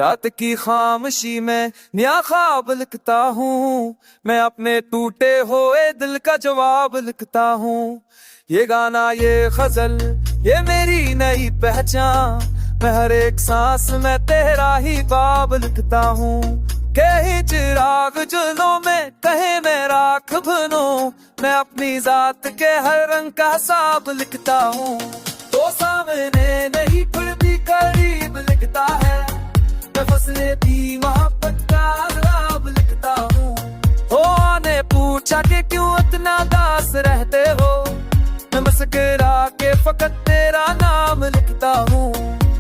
रात की खामोशी में नया ख्वाब लिखता हूँ, मैं अपने टूटे हुए दिल का जवाब लिखता हूँ। ये गाना, ये गजल, ये मेरी नई पहचान, मैं हर एक सांस में तेरा ही बाब लिखता हूँ। कहीं चिराग जुल्फों में, कहे मैं राख बनूं, मैं अपनी जात के हर रंग का हिसाब लिखता हूँ। तो सामने नहीं फिर भी करीब लिखता है, मैं फसले भी मोहब्बत का अज़ाब लिखता हूँ। हो ने पूछा कि क्यों इतना दास रहते हो, मैं मुस्कुरा के फकत तेरा नाम लिखता हूँ।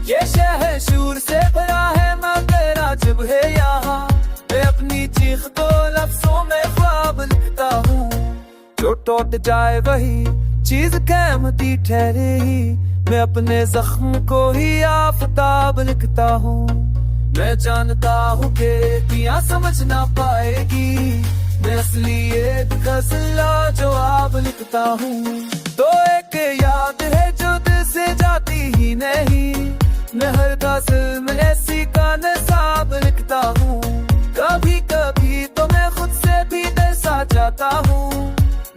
ये शहर शूर से भरा है मगर अजब है यहाँ, मैं अपनी चीख को लफ्जों में ख्वाब लिखता हूँ। जो टूट जाए वही चीज कीमती ठहरे ही, मैं अपने जख्म को ही आफताब लिखता हूँ। मैं जानता हूँ कि पिया समझ ना पाएगी, मैं असली एक गज़ल जवाब लिखता हूँ। तो एक याद है जो दिल से जाती ही नहीं, मैं हर गज़ल में ऐसी का नसाब लिखता हूँ। कभी कभी तो मैं खुद से भी डर जाता हूँ,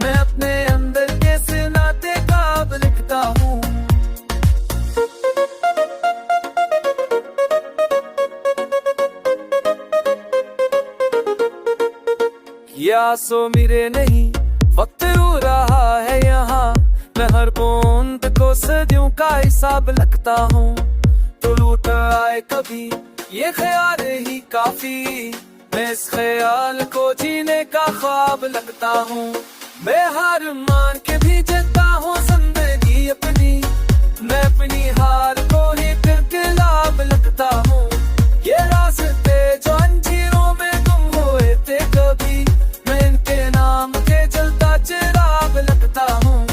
मैं अपने अंदर के सिनाते काब लिखता हूँ। या सो मेरे नहीं, वक्त रो रहा है यहाँ, मैं हर बूंद को सदियों का हिसाब लगता हूँ। तो लूट आए कभी ये ख्याल ही काफी, मैं इस ख्याल को जीने का ख्वाब लगता हूँ। मैं हार मान के भी जीता हूँ जिंदगी अपनी, मैं अपनी हार को ही फिर खिलाफ लगता हूँ। ये रास्ते जो अंजीरों में गुम हुए थे कभी, मैं इनके नाम के जलता चिराग लगता हूँ।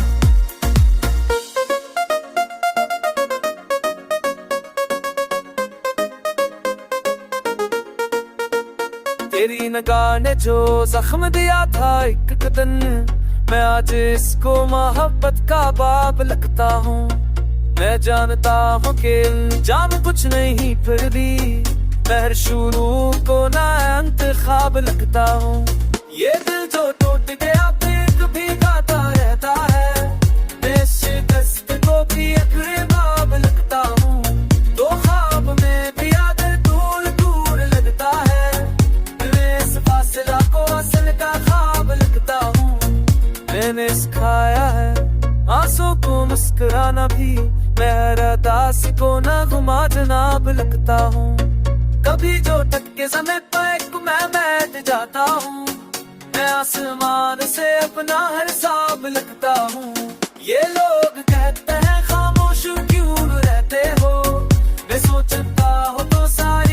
तेरी निगाह ने जो जख्म दिया था एक दिन, मैं आज इसको मोहब्बत का बाब लगता हूँ। मैं जानता हूँ कि अंजाम कुछ नहीं फिर भी, मैं हर शुरू को ना अंत ख्वाब लगता हूँ। ये दिल जो टूट गया फिर भी गाता रहता है, मैं शिकस्त को भी अखरे बाब लगता हूँ। तो ख्वाब में भी आदर दूर दूर लगता है, मैं इस फासला को असल का ख्वाब लगता हूँ। मैंने सिखाया है आंसू को मुस्कुराना भी, मैं हर अदास को ना घुमा जनाब लगता हूँ। कभी जो टटके समय पर मैं बैठ जाता हूँ, मैं आसमान से अपना हर हिसाब लगता हूँ। ये लोग कहते हैं खामोश क्यों रहते हो, मैं सोचता हूँ तो सारी